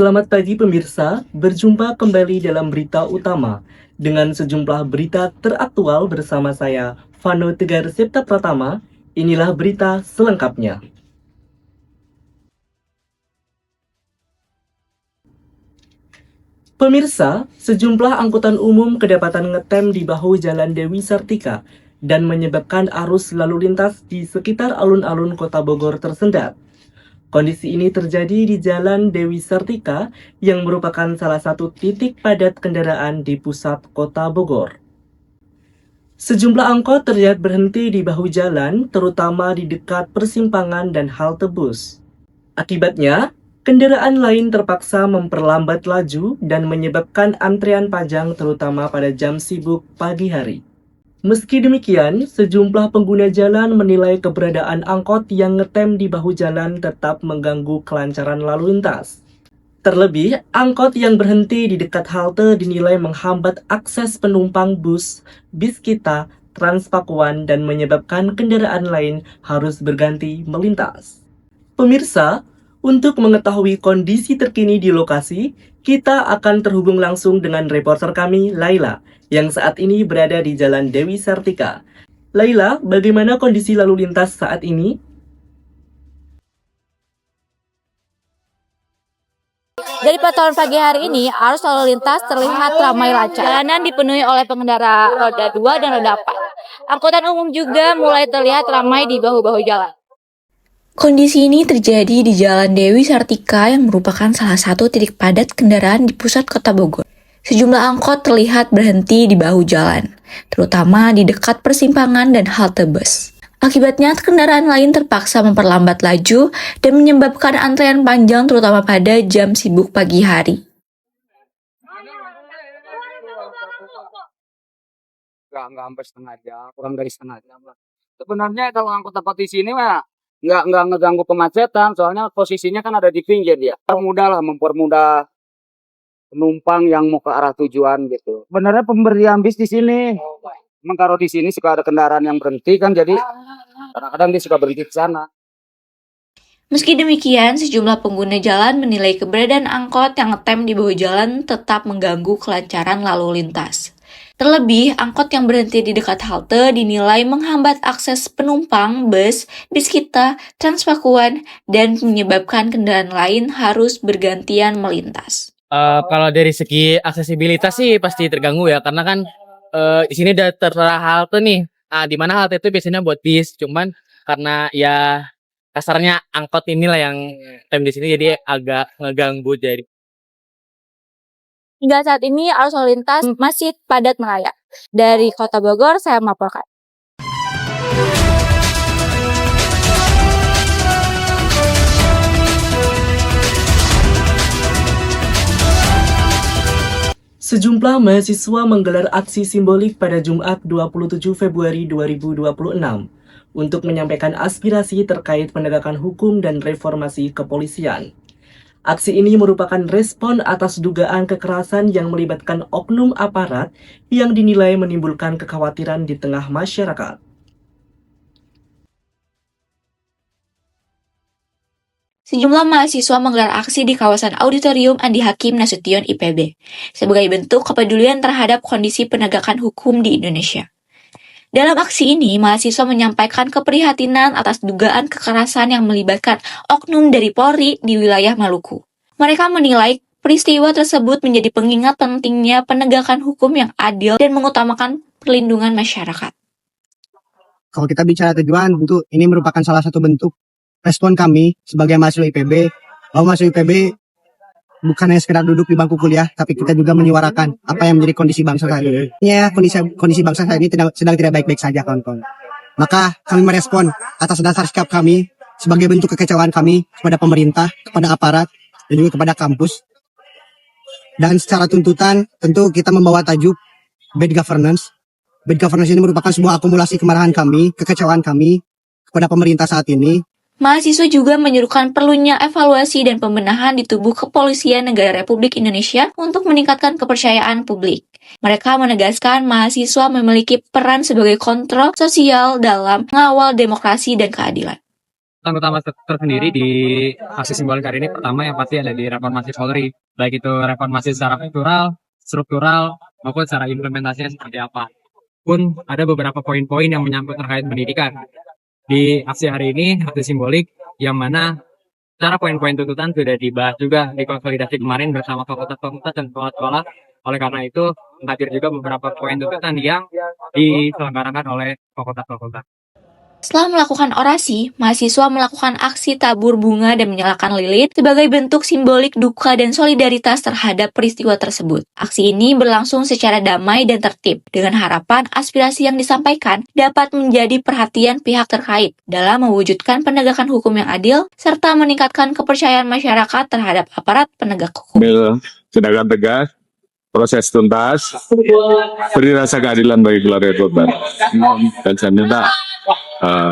Selamat pagi pemirsa, berjumpa kembali dalam berita utama dengan sejumlah berita teraktual bersama saya, Vano Tegar Septa Pratama. Inilah berita selengkapnya. Pemirsa, sejumlah angkutan umum kedapatan ngetem di bahu Jalan Dewi Sartika dan menyebabkan arus lalu lintas di sekitar alun-alun Kota Bogor tersendat. Kondisi ini terjadi di Jalan Dewi Sartika yang merupakan salah satu titik padat kendaraan di pusat Kota Bogor. Sejumlah angkot terlihat berhenti di bahu jalan, terutama di dekat persimpangan dan halte bus. Akibatnya, kendaraan lain terpaksa memperlambat laju dan menyebabkan antrean panjang terutama pada jam sibuk pagi hari. Meski demikian, sejumlah pengguna jalan menilai keberadaan angkot yang ngetem di bahu jalan tetap mengganggu kelancaran lalu lintas. Terlebih, angkot yang berhenti di dekat halte dinilai menghambat akses penumpang bus, bis kita, Transpakuan, dan menyebabkan kendaraan lain harus berganti melintas. Pemirsa, untuk mengetahui kondisi terkini di lokasi, kita akan terhubung langsung dengan reporter kami, Laila, yang saat ini berada di Jalan Dewi Sartika. Laila, bagaimana kondisi lalu lintas saat ini? Dari pantauan pagi hari ini, arus lalu lintas terlihat ramai lancar. Jalanan dipenuhi oleh pengendara roda 2 dan roda 4. Angkutan umum juga mulai terlihat ramai di bahu-bahu jalan. Kondisi ini terjadi di Jalan Dewi Sartika yang merupakan salah satu titik padat kendaraan di pusat Kota Bogor. Sejumlah angkot terlihat berhenti di bahu jalan, terutama di dekat persimpangan dan halte bus. Akibatnya, kendaraan lain terpaksa memperlambat laju dan menyebabkan antrean panjang terutama pada jam sibuk pagi hari. Nggak sampai setengah jam, kurang dari setengah jam lah. Sebenarnya kalau angkut tempat di sini mah nggak ngeganggu kemacetan, soalnya posisinya kan ada di pinggir dia. Mempermudah penumpang yang mau ke arah tujuan gitu. Sebenarnya pemberian bis di sini. Emang kalau di sini suka ada kendaraan yang berhenti kan, jadi kadang-kadang dia suka berhenti ke sana. Meski demikian, sejumlah pengguna jalan menilai keberadaan angkot yang ngetem di bahu jalan tetap mengganggu kelancaran lalu lintas. Terlebih, angkot yang berhenti di dekat halte dinilai menghambat akses penumpang bus, bis kita, Transpakuan, dan menyebabkan kendaraan lain harus bergantian melintas. Kalau dari segi aksesibilitas sih pasti terganggu ya, karena kan di sini udah tertera halte nih. Di mana halte itu biasanya buat bis, cuman karena ya kasarnya angkot inilah yang tem di sini jadi agak ngeganggu jadi. Hingga saat ini arus lalu lintas masih padat merayap. Dari Kota Bogor, saya melaporkan. Sejumlah mahasiswa menggelar aksi simbolik pada Jumat 27 Februari 2026 untuk menyampaikan aspirasi terkait penegakan hukum dan reformasi kepolisian. Aksi ini merupakan respon atas dugaan kekerasan yang melibatkan oknum aparat yang dinilai menimbulkan kekhawatiran di tengah masyarakat. Sejumlah mahasiswa menggelar aksi di kawasan Auditorium Andi Hakim Nasution IPB sebagai bentuk kepedulian terhadap kondisi penegakan hukum di Indonesia. Dalam aksi ini, mahasiswa menyampaikan keprihatinan atas dugaan kekerasan yang melibatkan oknum dari Polri di wilayah Maluku. Mereka menilai peristiwa tersebut menjadi pengingat pentingnya penegakan hukum yang adil dan mengutamakan perlindungan masyarakat. Kalau kita bicara tujuan, tentu ini merupakan salah satu bentuk respon kami sebagai mahasiswa IPB, bahwa mahasiswa IPB bukan hanya sekedar duduk di bangku kuliah, tapi kita juga menyuarakan apa yang menjadi kondisi bangsa saat ini. Ya, kondisi bangsa saat ini sedang tidak baik-baik saja, kawan-kawan. Maka kami merespon atas dasar sikap kami sebagai bentuk kekecewaan kami kepada pemerintah, kepada aparat, dan juga kepada kampus. Dan secara tuntutan, tentu kita membawa tajuk bad governance. Bad governance ini merupakan sebuah akumulasi kemarahan kami, kekecewaan kami kepada pemerintah saat ini. Mahasiswa juga menyerukan perlunya evaluasi dan pembenahan di tubuh kepolisian negara Republik Indonesia untuk meningkatkan kepercayaan publik. Mereka menegaskan mahasiswa memiliki peran sebagai kontrol sosial dalam mengawal demokrasi dan keadilan. tuntutan utama tersendiri di aksi simbolik hari ini, pertama yang pasti ada di reformasi Polri, baik itu reformasi secara struktural maupun secara implementasinya seperti apa. Pun ada beberapa poin-poin yang menyangkut terkait pendidikan. Di aksi hari ini, aksi simbolik yang mana secara poin-poin tuntutan sudah dibahas juga di konsolidasi kemarin bersama fakultas-fakultas dan sekolah-sekolah. Oleh karena itu, hadir juga beberapa poin tuntutan yang diselenggarakan oleh fakultas-fakultas. Setelah melakukan orasi, mahasiswa melakukan aksi tabur bunga dan menyalakan lilin sebagai bentuk simbolik duka dan solidaritas terhadap peristiwa tersebut. Aksi ini berlangsung secara damai dan tertib, dengan harapan aspirasi yang disampaikan dapat menjadi perhatian pihak terkait dalam mewujudkan penegakan hukum yang adil, serta meningkatkan kepercayaan masyarakat terhadap aparat penegak hukum. Ambil tindakan tegas, proses tuntas, beri rasa keadilan bagi keluarga korban. Dan saya minta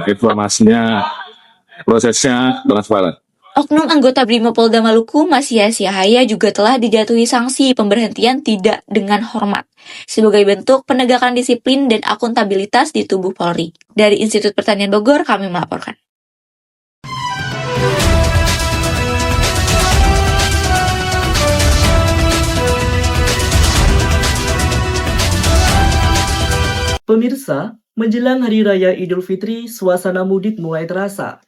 informasinya, prosesnya transparan. Oknum anggota Brimopolda Maluku, Masias Yahaya, juga telah dijatuhi sanksi pemberhentian tidak dengan hormat sebagai bentuk penegakan disiplin dan akuntabilitas di tubuh Polri. Dari Institut Pertanian Bogor, kami melaporkan. Pemirsa, menjelang Hari Raya Idul Fitri, suasana mudik mulai terasa.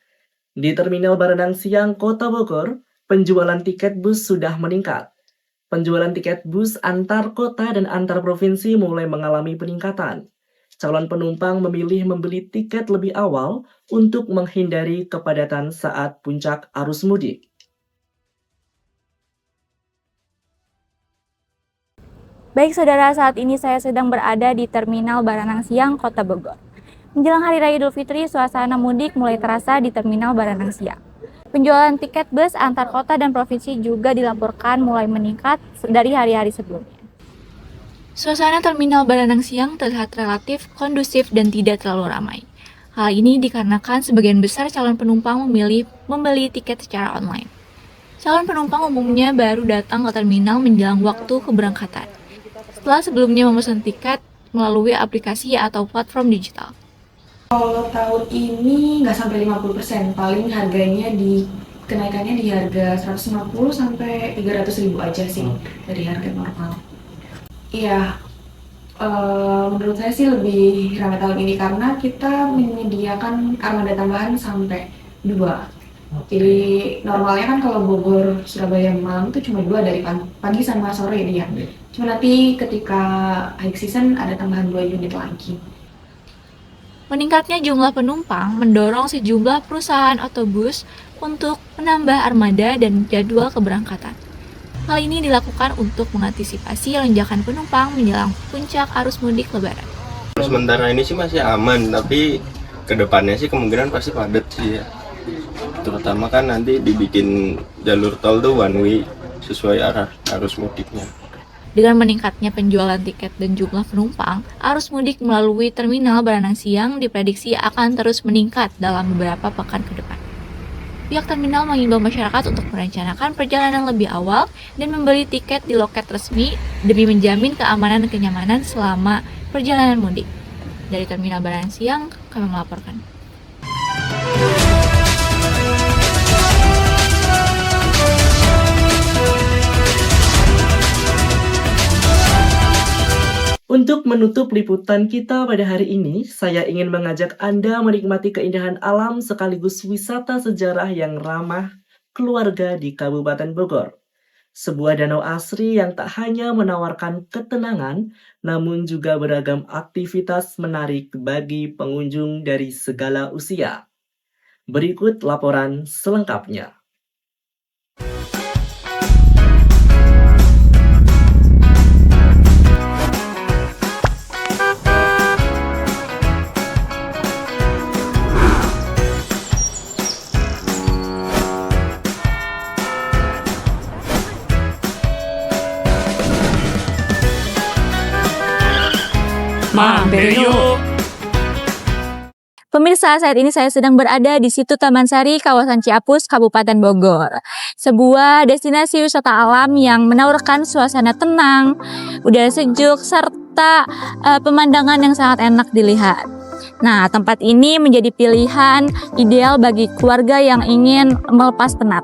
Di Terminal Baranang Siang, Kota Bogor, penjualan tiket bus sudah meningkat. Penjualan tiket bus antar kota dan antar provinsi mulai mengalami peningkatan. Calon penumpang memilih membeli tiket lebih awal untuk menghindari kepadatan saat puncak arus mudik. Baik saudara, saat ini saya sedang berada di Terminal Baranang Siang, Kota Bogor. Menjelang Hari Raya Idul Fitri, suasana mudik mulai terasa di Terminal Baranang Siang. Penjualan tiket bus antar kota dan provinsi juga dilaporkan mulai meningkat dari hari-hari sebelumnya. Suasana Terminal Baranang Siang terlihat relatif kondusif dan tidak terlalu ramai. Hal ini dikarenakan sebagian besar calon penumpang memilih membeli tiket secara online. Calon penumpang umumnya baru datang ke terminal menjelang waktu keberangkatan, setelah sebelumnya memesan tiket melalui aplikasi atau platform digital. Kalau tahun ini nggak sampai 50%, paling harganya kenaikannya di harga 150 sampai 300 ribu aja sih dari harga normal. Iya, menurut saya sih lebih ramai tahun ini karena kita menyediakan armada tambahan sampai 2. Jadi normalnya kan kalau Bogor, Surabaya, Malang itu cuma 2 dari pagi sama sore dia. Cuma nanti ketika high season ada tambahan 2 unit lagi. Meningkatnya jumlah penumpang mendorong sejumlah perusahaan otobus untuk menambah armada dan jadwal keberangkatan. Hal ini dilakukan untuk mengantisipasi lonjakan penumpang menjelang puncak arus mudik Lebaran. Sementara ini sih masih aman, tapi kedepannya sih kemungkinan pasti padat sih ya. Terutama kan nanti dibikin jalur tol tuh one way sesuai arah arus mudiknya. Dengan meningkatnya penjualan tiket dan jumlah penumpang, arus mudik melalui Terminal Baranang Siang diprediksi akan terus meningkat dalam beberapa pekan ke depan. Pihak terminal mengimbau masyarakat untuk merencanakan perjalanan lebih awal dan membeli tiket di loket resmi demi menjamin keamanan dan kenyamanan selama perjalanan mudik. Dari Terminal Baranang Siang, kami melaporkan. Untuk menutup liputan kita pada hari ini, saya ingin mengajak Anda menikmati keindahan alam sekaligus wisata sejarah yang ramah keluarga di Kabupaten Bogor. Sebuah danau asri yang tak hanya menawarkan ketenangan, namun juga beragam aktivitas menarik bagi pengunjung dari segala usia. Berikut laporan selengkapnya. Mampir yuk! Pemirsa, saat ini saya sedang berada di situ Taman Sari, kawasan Ciapus, Kabupaten Bogor. Sebuah destinasi wisata alam yang menawarkan suasana tenang, udara sejuk, serta pemandangan yang sangat enak dilihat. Nah, tempat ini menjadi pilihan ideal bagi keluarga yang ingin melepas penat.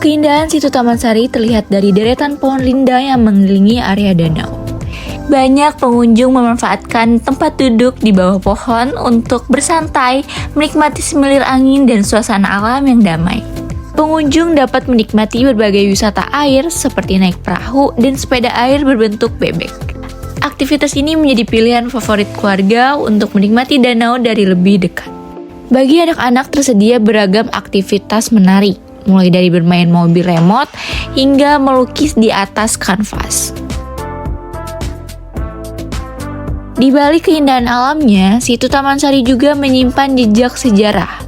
Keindahan situ Taman Sari terlihat dari deretan pohon rindang yang mengelilingi area danau. Banyak pengunjung memanfaatkan tempat duduk di bawah pohon untuk bersantai, menikmati semilir angin dan suasana alam yang damai. Pengunjung dapat menikmati berbagai wisata air seperti naik perahu dan sepeda air berbentuk bebek. Aktivitas ini menjadi pilihan favorit keluarga untuk menikmati danau dari lebih dekat. Bagi anak-anak tersedia beragam aktivitas menarik, mulai dari bermain mobil remote hingga melukis di atas kanvas. Di balik keindahan alamnya, situ Taman Sari juga menyimpan jejak sejarah.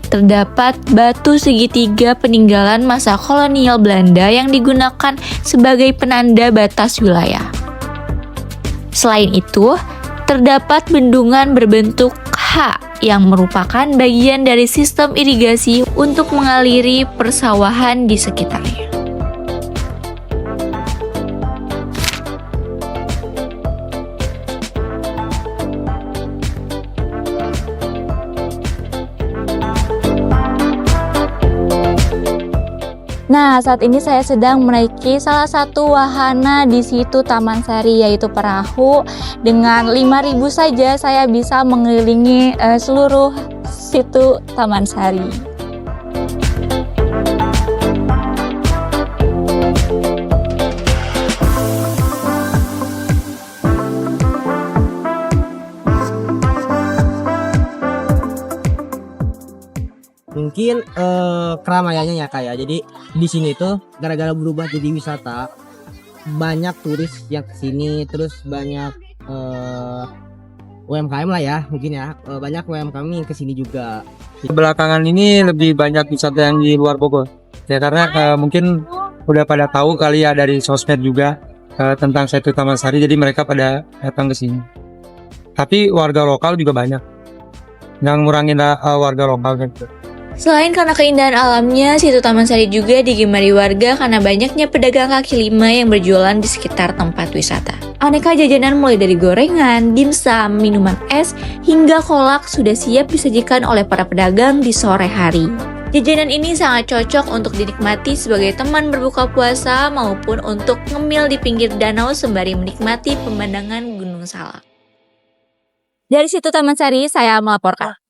Terdapat batu segitiga peninggalan masa kolonial Belanda yang digunakan sebagai penanda batas wilayah. Selain itu, terdapat bendungan berbentuk H yang merupakan bagian dari sistem irigasi untuk mengaliri persawahan di sekitarnya. Nah, saat ini saya sedang menaiki salah satu wahana di situ Taman Sari, yaitu perahu. Dengan 5.000 saja saya bisa mengelilingi seluruh situ Taman Sari. Mungkin keramaiannya ya kayak. Jadi di sini tuh gara-gara berubah jadi wisata, banyak turis yang kesini, terus banyak UMKM lah ya mungkin ya, banyak UMKM yang kesini juga. Belakangan ini lebih banyak wisata yang di luar Bogor. Ya karena mungkin udah pada tahu kali ya dari sosmed juga tentang situ Taman Sari, jadi mereka pada datang ke sini. Tapi warga lokal juga banyak. Jangan ngurangin warga lokal gitu. Selain karena keindahan alamnya, situ Taman Sari juga digemari warga karena banyaknya pedagang kaki lima yang berjualan di sekitar tempat wisata. Aneka jajanan mulai dari gorengan, dimsum, minuman es, hingga kolak sudah siap disajikan oleh para pedagang di sore hari. Jajanan ini sangat cocok untuk dinikmati sebagai teman berbuka puasa maupun untuk ngemil di pinggir danau sembari menikmati pemandangan Gunung Salak. Dari situ Taman Sari, saya melaporkan.